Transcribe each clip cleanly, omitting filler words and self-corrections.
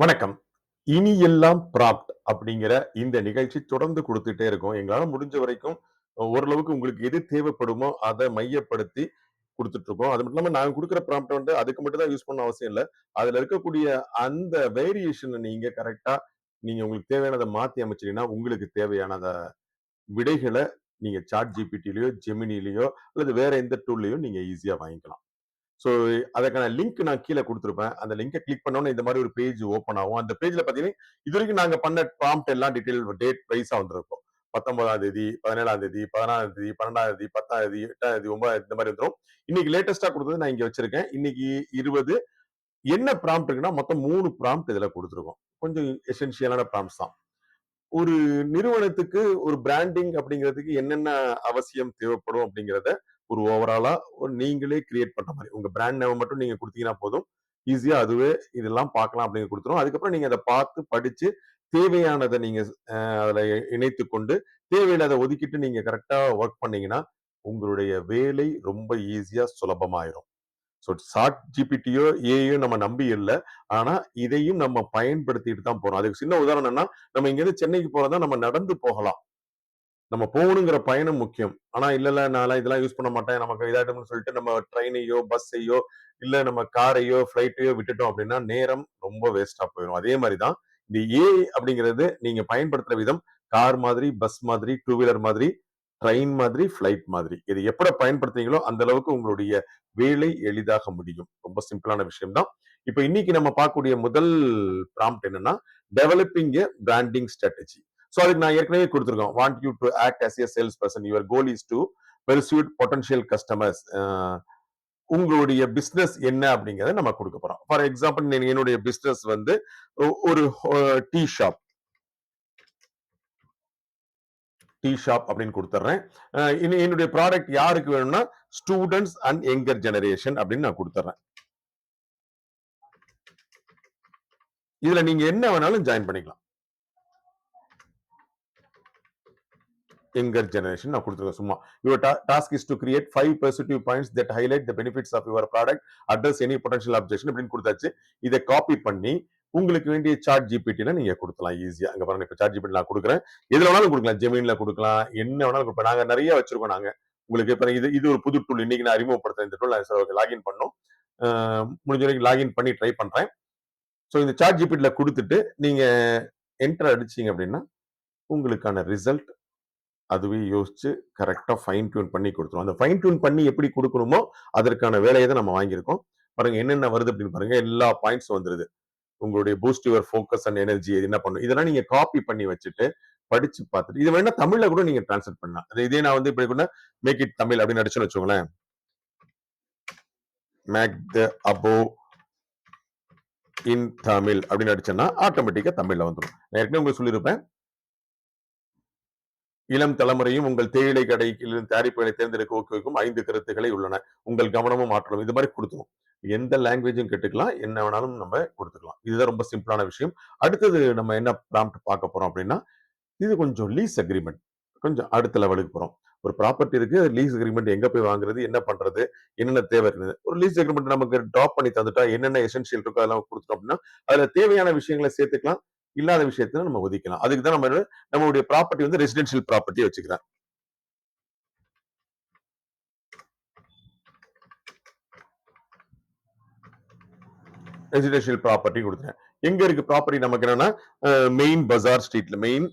வணக்கம். இனி எல்லாம் ப்ராம்ப்ட் அப்படிங்கிற இந்த நிகழ்ச்சி தொடர்ந்து குடுத்துட்டே இருக்கோம். எங்களால முடிஞ்ச வரைக்கும் ஓரளவுக்கு உங்களுக்கு எது தேவைப்படுமோ, அத மையப்படுத்தி குடுத்துட்டு இருக்கோம். அது மட்டும் இல்லாம நாங்க குடுக்குற ப்ராம்ப்ட் வந்து அதுக்கு மட்டும் தான் யூஸ் பண்ணணும்னு அவசியம் இல்ல. அதுல இருக்கக்கூடிய அந்த வேரியேஷன நீங்க கரெக்ட்டா நீங்க உங்களுக்கு தேவையானத மாத்தி அமைச்சீங்கன்னா, உங்களுக்கு தேவையானத விடைகள நீங்க ChatGPTலயோ, Geminiலயோ அல்லது வேற எந்த டூல்லயோ நீங்க ஈஸியா வாங்கிக்கலாம். ஸோ அதற்கான லிங்க் நான் கீழ குடுத்திருப்பேன். அந்த லிங்க கிளிக் பண்ணோனே இந்த மாரி ஒரு பேஜ் ஓப்பன் ஆகும். அந்த பேஜ்ல பார்த்தீங்கன்னா, இதுவரைக்கும் நாங்க பண்ண ப்ராம்ப்ட் எல்லாம் டீட்டெயில் டேட் வைஸா வந்திருக்கும். 19ஆம் தேதி, 17ஆம் தேதி, 16ஆம் தேதி, 12ஆம் தேதி, 10ஆம் தேதி, 8ஆம் தேதி, 9ஆம் இந்த மாரி வந்துரும். இன்னைக்கு லேட்டஸ்ட்டா குடுத்தது நான் இங்க வச்சிருக்கேன். இன்னைக்கு 20 என்ன ப்ராம்ப்ட் இருக்குன்னா, மொத்தம் 3 ப்ராம்ப்ட் இதுல குடுத்திருக்கோம். கொஞ்சம் எசென்ஷியலான ப்ராம்ப்ட்ஸ் தான். ஒரு நிறுவனத்துக்கு ஒரு பிராண்டிங் அப்படிங்கிறதுக்கு என்னென்ன அவசியம் தேவைப்படும் அப்படிங்கிறத ஒரு ஓவராலா நீங்களே கிரியேட் பண்ற மாதிரி உங்க பிராண்ட் நேம் மட்டும் நீங்க கொடுத்தீங்கன்னா போதும் ஈஸியா அதுவே இதெல்லாம் பார்க்கலாம் அப்படின்னு கொடுத்துரும் அதுக்கப்புறம் நீங்க அதை பார்த்து படிச்சு தேவையானதை நீங்க அதுல இணைத்து கொண்டு தேவையில்லாத ஒதுக்கிட்டு நீங்க கரெக்டா ஒர்க் பண்ணீங்கன்னா உங்களுடைய வேலை ரொம்ப ஈஸியா சுலபமாயிரும். ஸோ சாட் ஜிபிடியோ ஏயோ நம்ம நம்பி இல்லை. ஆனா இதையும் நம்ம பயன்படுத்திட்டு தான் போறோம். அதுக்கு சின்ன உதாரணம்னா நம்ம இங்க இருந்து சென்னைக்கு போறதா நம்ம நடந்து போகலாம். நம்ம போகணுங்கிற பயணம் முக்கியம். ஆனா இல்ல நான் இதெல்லாம் யூஸ் பண்ண மாட்டேன். நமக்கு இதாயிடும்னு சொல்லிட்டு நம்ம ட்ரெயினையோ, பஸ்ஸையோ, இல்ல நம்ம காரையோ, ஃபிளைட்டையோ விட்டுட்டோம் அப்படின்னா நேரம் ரொம்ப வேஸ்டா போயிடும். அதே மாதிரி தான் இந்த ஏஐ அப்படிங்கிறது நீங்க பயன்படுத்துற விதம் கார் மாதிரி, பஸ் மாதிரி, டூ வீலர் மாதிரி, ட்ரெயின் மாதிரி, ஃபிளைட் மாதிரி. இது எப்படி பயன்படுத்துறீங்களோ அந்த அளவுக்கு உங்களுடைய வேலை எளிதாக முடியும். ரொம்ப சிம்பிளான விஷயம் தான். இப்ப இன்னைக்கு நம்ம பார்க்கக்கூடிய முதல் ப்ராம்ப்ட் என்னன்னா, developing a branding strategy. So அதுக்கு நான் ஏற்கனவே கொடுத்துருக்கோம். Want you to act as a sales person. Your goal is to pursuit potential customers. உங்களுடைய பிசினஸ் என்ன அப்படிங்கறத நம்ம கொடுக்க போறோம். ஃபார் எக்ஸாம்பிள் என்னுடைய பிசினஸ் வந்து ஒரு டீ ஷாப் அப்படின்னு கொடுத்துறேன். என்னுடைய ப்ராடக்ட் யாருக்கு வேணும்னா ஸ்டூடெண்ட்ஸ் அண்ட் யங்கர் ஜெனரேஷன் அப்படின்னு நான் கொடுத்துறேன். இதுல நீங்க என்ன வேணாலும் ஜாயின் பண்ணிக்கலாம். younger generation நான் கொடுத்துருக்கேன் சும்மா. Your task is to create 5 positive points that highlight the benefits of your product, address any potential objection அப்படின்னு கொடுத்தாச்சு. இதை காப்பி பண்ணி உங்களுக்கு வேண்டிய சாட் ஜிபிடில நீங்க கொடுக்கலாம் ஈஸியா. அங்க பாருங்க இப்ப சாட் ஜிபிடி நான் கொடுக்குறேன். எதுல வேணாலும் கொடுக்கலாம். ஜெமின்ல கொடுக்கலாம். என்ன வேணாலும் கொடுப்பேன். நாங்க நிறைய வச்சிருக்கோம் நாங்க. உங்களுக்கு இப்ப இது ஒரு புது டூல். இன்னைக்கு நான் அறிமுகப்படுத்துறேன் இந்த டூல். லாகின் பண்ணோம். முடிஞ்ச வரைக்கும் லாகின் பண்ணி ட்ரை பண்றேன். ஸோ இந்த சாட் ஜிபிடில கொடுத்துட்டு நீங்க என்டர் அடிச்சீங்க அப்படின்னா உங்களுக்கான ரிசல்ட் அதுவே யோசிச்சு கரெக்டா ஃபைன் டியூன் பண்ணி கொடுத்துரும். அந்த ஃபைன் டியூன் பண்ணி எப்படி கொடுக்கணுமோ அதற்கான வேலையை தான் நம்ம வாங்கியிருக்கோம். பாருங்க என்னென்ன வருது அப்படின்னு பாருங்க. எல்லா பாயிண்ட்ஸ் வந்துருது. உங்களுடைய boost your focus and energy என்ன பண்ணும் இதெல்லாம் நீங்க காப்பி பண்ணி வச்சுட்டு படிச்சு பார்த்துட்டு இது வேணா தமிழ்ல கூட நீங்க டிரான்ஸ்லேட் பண்ணலாம். இதே நான் வந்து இப்படி கூட மேக் இட் தமிழ் அப்படின்னு அடிச்சுன்னு வச்சுக்கோங்களேன். மேக் த அபோ இன் தமிழ் அப்படின்னு அடிச்சேன்னா ஆட்டோமேட்டிக்கா தமிழ்ல வந்துடும். நான் ஏற்கனவே உங்களுக்கு சொல்லியிருப்பேன். இளம் தலைமுறையும் உங்கள் தேயிலை கடையில் தயாரிப்புகளை தேர்ந்தெடுக்க ஊக்குவிக்கும் 5 கருத்துக்களை உள்ளன. உங்கள் கவனமும் ஆற்றலும் இது மாதிரி கொடுத்துரும். எந்த லாங்குவேஜும் கேட்டுக்கலாம். என்ன வேணாலும் நம்ம கொடுத்துக்கலாம். இதுதான் ரொம்ப சிம்பிளான விஷயம். அடுத்தது நம்ம என்ன ப்ராம்ப்ட் பார்க்க போறோம் அப்படின்னா, இது கொஞ்சம் லீஸ் அக்ரிமெண்ட். கொஞ்சம் அடுத்த லெவலுக்கு போறோம். ஒரு ப்ராப்பர்ட்டி இருக்கு. லீஸ் அக்ரிமெண்ட் எங்க போய் வாங்குறது? என்ன பண்றது? என்னென்ன தேவை இருக்குது? ஒரு லீஸ் அக்ரிமெண்ட் நமக்கு டிராப் பண்ணி தந்துட்டா என்னென்ன எசென்ஷியல் இருக்கோ அதெல்லாம் கொடுத்துட்டோம் அப்படின்னா, அதுல தேவையான விஷயங்களை சேர்த்துக்கலாம். இல்லாத விஷயத்த நம்ம ஒதுக்கலாம். அதுக்கு தான் நம்மளுடைய ப்ராப்பர்ட்டி வந்து ரெசிடென்ஷியல் ப்ராப்பர்ட்டி வச்சுக்கிறேன். ரெசிடென்ஷியல் ப்ராப்பர்ட்டி கொடுத்துறேன். எங்க இருக்கு ப்ராப்பர்ட்டி நமக்கு என்னன்னா மெயின் பஜார் ஸ்ட்ரீட்ல மெயின்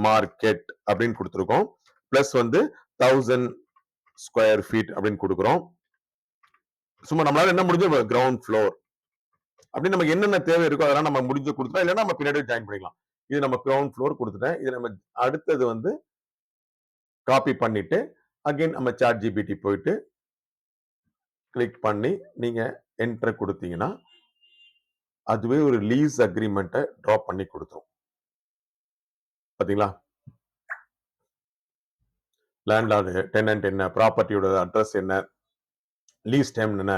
மார்க்கெட் அப்படின்னு கொடுத்துருக்கோம். பிளஸ் வந்து 1000 ஸ்கொயர் ஃபீட் அப்படின்னு கொடுக்குறோம். சும்மா நம்மளால என்ன முடிஞ்சு கிரவுண்ட் ஃப்ளோர் அப்படின்னு நமக்கு என்னென்ன தேவை இருக்கோ அதெல்லாம் நம்ம முடிஞ்சு கொடுத்துட்டோம். இல்லைன்னா நம்ம பின்னாடி ஜாயின் பண்ணிக்கலாம். இது நம்ம கிரவுண்ட் ஃப்ளோர் கொடுத்துட்டேன். இது நம்ம அடுத்தது வந்து காப்பி பண்ணிட்டு அகைன் நம்ம சாட் ஜிபிடி போயிட்டு கிளிக் பண்ணி நீங்க என்டர் கொடுத்தீங்கன்னா அதுவே ஒரு லீஸ் அக்ரிமெண்ட்டை டிராப் பண்ணி கொடுத்துரும். பாத்தீங்களா? லேண்ட்லார்டு, டெனன்ட் என்ன, ப்ராப்பர்ட்டியோட அட்ரஸ் என்ன, லீஸ் டைம் என்ன,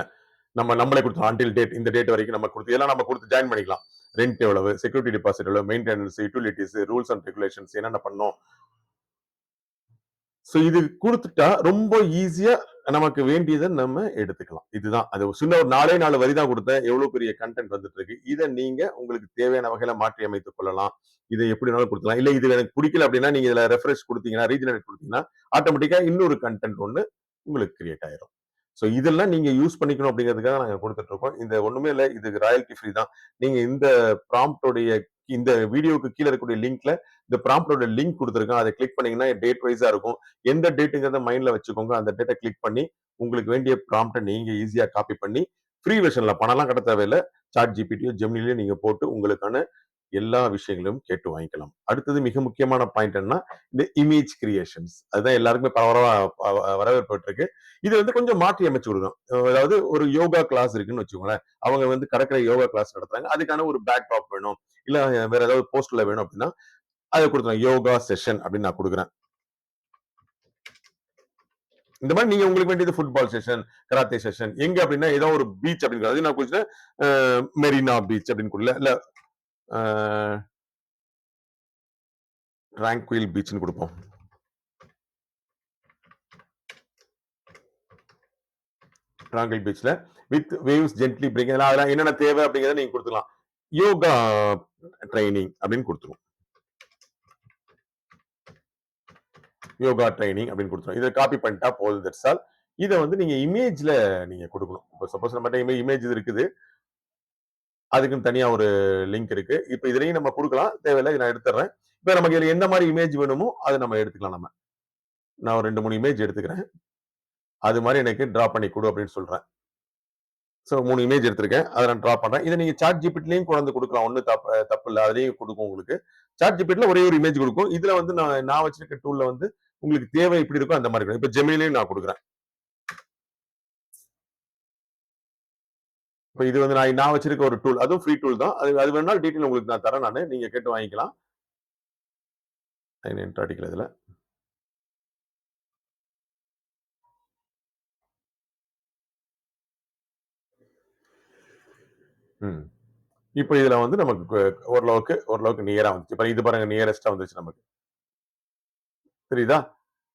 நம்மளே கொடுத்தோம். அன்டில் டேட் இந்த டேட் வரைக்கும் நம்ம கொடுத்து இதெல்லாம் நம்ம கொடுத்து ஜாயின் பண்ணிக்கலாம். ரெண்ட் எவ்வளவு, செக்யூரிட்டி டெபாசிட் எவ்வளவு, maintenance, utilities, rules and regulations என்னென்ன பண்ணோம். ஸோ இது கொடுத்துட்டா ரொம்ப ஈஸியா நமக்கு வேண்டியதை நம்ம எடுத்துக்கலாம். இதுதான். அது சின்ன ஒரு 4 வரி தான் குடுத்தேன். எவ்வளவு பெரிய கன்டென்ட் வந்துட்டு இருக்கு. இத நீங்க உங்களுக்கு தேவையான வகையில மாற்றி அமைத்துக் கொள்ளலாம். இத எப்படி வேணாலும் குடுக்கலாம். இல்ல இது எனக்கு பிடிக்கல அப்படின்னா, நீங்க இதுல ரெஃப்ரெஷ் குடுத்தீங்கன்னா, ரீஜெனரேட் குடுத்தீங்கன்னா, ஆட்டோமேட்டிக்கா இன்னொரு கன்டென்ட் ஒண்ணு உங்களுக்கு கிரியேட் ஆயிரும். சோ இதெல்லாம் நீங்க யூஸ் பண்ணிக்கணும் அப்படிங்கிறதுக்காக நாங்க குடுத்துட்டு இருக்கோம். இந்த ஒண்ணுமே இல்ல. இது ராயல்டி ஃப்ரீ தான். நீங்க இந்த ப்ராம்ப்ட் உடைய இந்த வீடியோவுக்கு கீழ இருக்கக்கூடிய லிங்க்ல இந்த ப்ராம்ப்டோட லிங்க் குடுத்துருக்கேன். அத கிளிக் பண்ணீங்கன்னா டேட் வைஸா இருக்கும். எந்த டேட்டுங்கிறத மைண்ட்ல வச்சுக்கோங்க. அந்த டேட்ட கிளிக் பண்ணி உங்களுக்கு வேண்டிய ப்ராம்ப்ட்ட நீங்க ஈஸியா காப்பி பண்ணி ஃப்ரீ வெர்ஷன்ல பணம்லாம் கட்ட தேவையில்ல. சாட் ஜிபிடியோ, ஜெமினிலயோ நீங்க போட்டு உங்களுக்கான எல்லா விஷயங்களையும் கேட்டு வாங்கிக்கலாம். அடுத்தது மிக முக்கியமான பாயிண்ட் என்னன்னா, இந்த இமேஜ் கிரியேஷன்ஸ். அதுதான் எல்லாருக்குமே பரவலா வரவேற்பு பெற்றிருக்கு. இது வந்து கொஞ்சம் மாற்றி அமைச்சு விடுங்க. அதாவது ஒரு யோகா கிளாஸ் இருக்குன்னு வச்சுக்கோங்களேன். அவங்க வந்து கடற்கரை யோகா கிளாஸ் நடத்துறாங்க. அதுக்கான ஒரு பேக் ட்ராப் வேணும். இல்ல வேற ஏதாவது போஸ்டர்ல வேணும் அப்படின்னா, அத குடுத்துருவேன். யோகா செஷன் அப்படின்னு நான் குடுக்குறேன். இந்த மாதிரி நீங்க உங்களுக்கு வேண்டியது ஃபுட்பால் செஷன், கராத்தே செஷன் எங்க அப்படின்னா ஏதோ ஒரு பீச் அப்படின்னு அது நான் குடுத்துட்டேன். மெரினா பீச் அப்படின்னு குடுக்கல. இல்ல அ ட்ராங்குயில் பீச்ன்னு குடுப்போம். ட்ராங்குயில் பீச்ல வித் வேவ்ஸ் ஜென்ட்லி பிரேக்கிங் அதெல்லாம் என்னென்ன தேவை அப்படிங்கிறத நீங்க குடுத்துக்கலாம். யோகா ட்ரெய்னிங் அப்படின்னு குடுத்துருவோம். யோகா ட்ரெய்னிங் அப்படின்னு குடுத்துருவோம். இத காப்பி பண்ணிட்டா போதும் தட்ஸ் ஆல். இத வந்து நீங்க இமேஜ்ல நீங்க குடுக்கணும். இப்ப சப்போஸ் நம்மட்ட இமேஜ் இருக்குது. அதுக்குன்னு தனியா ஒரு லிங்க் இருக்கு. இப்ப இதுலயும் நம்ம குடுக்கலாம். தேவையில்ல இத நான் எடுத்துடுறேன். இப்ப நமக்கு இதுல எந்த மாரி இமேஜ் வேணுமோ, அத நம்ம எடுத்துக்கலாம் நம்ம. நான் ஒரு 2, 3 இமேஜ் எடுத்துக்கிறேன். அது மாரி எனக்கு டிரா பண்ணி குடு அப்படின்னு சொல்றேன். சோ 3 இமேஜ் எடுத்திருக்கேன். அத நான் டிரா பண்றேன். இத நீங்க சாட் ஜிபிட்டிலயும் கொண்டு குடுக்கலாம். ஒண்ணும் தப்பு இல்ல. அதிலேயும் குடுக்கும் உங்களுக்கு. சாட் ஜிபிட்டில ஒரே ஒரு இமேஜ் குடுக்கும். இதுல வந்து நான் வச்சிருக்க டூல்ல வந்து உங்களுக்கு தேவை எப்படி இருக்கோ அந்த மாரி இருக்கும். இப்ப ஜெமினிலயும் நான் குடுக்குறேன். இப்ப இது வந்து நான் வச்சிருக்க ஒரு டூல். அதுவும் ஃப்ரீ டூல் தான். அது அது வேணாலும் டீட்டெயில் உங்களுக்கு நான் தரேன் நானு. நீங்க கேட்டு வாங்கிக்கலாம். என்டர் அடிக்கல இதுல. ம். இப்ப இதுல வந்து நமக்கு ஓரளவுக்கு நியரா வந்துச்சு. இப்ப இது பாருங்க நியரஸ்ட்டா வந்துருச்சு நமக்கு. தெரியுதா?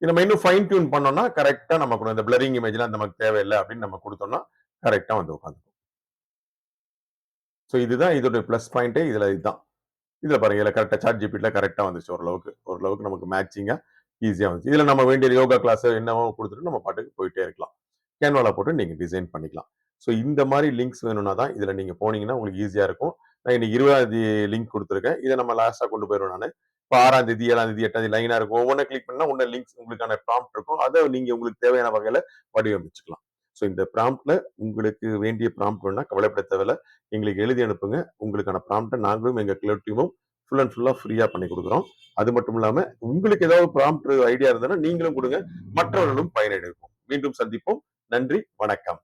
இது நம்ம இன்னும் ஃபைன் டியூன் பண்ணோம்னா, கரெக்ட்டா நமக்கு இந்த பிளரிங் இமேஜ்லாம் நமக்கு தேவையில்ல அப்படின்னு நம்ம குடுத்தோம்னா, கரெக்ட்டா வந்து உட்காந்துக்கும். சோ இதுதான் இதோட பிளஸ் பாயிண்ட்டே இதுதான். இதுல பாருங்க. இதுல கரெக்ட்டா சாட் ஜிபிட்டில கரெக்ட்டா வந்துச்சு ஓரளவுக்கு. ஓரளவுக்கு நமக்கு மேட்சிங்கா ஈஸியா வந்துச்சு. இதுல நம்ம வேண்டிய யோகா கிளாஸ் என்னவோ குடுத்துட்டு நம்ம பாட்டுக்கு போயிட்டே இருக்கலாம். கேன்வால போட்டு நீங்க டிசைன் பண்ணிக்கலாம். சோ இந்த மாரி லிங்க்ஸ் வேணும்னா தான் இதுல நீங்க போனீங்கன்னா உங்களுக்கு ஈஸியா இருக்கும். நான் இன்னைக்கு 20ஆம் தேதி லிங்க் குடுத்துருக்கேன். இத நம்ம லாஸ்ட்டா கொண்டு போயிருவேன் நானு. இப்ப 6ஆம் தேதி, 7ஆம் தேதி, 8ஆம் தேதி லைனா இருக்கும். ஒவ்வொன்ன கிளிக் பண்ணா இன்னும் லிங்க்ஸ் உங்களுக்கான ப்ராம்ப்ட் இருக்கும். அத நீங்க உங்களுக்கு தேவையான வகையில வடிவமைச்சுக்கலாம். சோ இந்த ப்ராம்ப்ட்ல உங்களுக்கு வேண்டிய ப்ராம்ப்ட் வேணும்னா கவலைப்பட தேவையில்ல. எங்களுக்கு எழுதி அனுப்புங்க. உங்களுக்கான ப்ராம்ப்ட்ட நாங்களும் எங்க கிளர்க் டீமும் ஃபுல் அண்ட் ஃபுல்லா ஃப்ரீயா பண்ணி குடுக்குறோம். அது மட்டும் இல்லாம உங்களுக்கு ஏதாவது ப்ராம்ப்ட் ஐடியா இருந்ததுன்னா நீங்களும் குடுங்க. மற்றவர்களும் பயனடைவோம். மீண்டும் சந்திப்போம். நன்றி. வணக்கம்.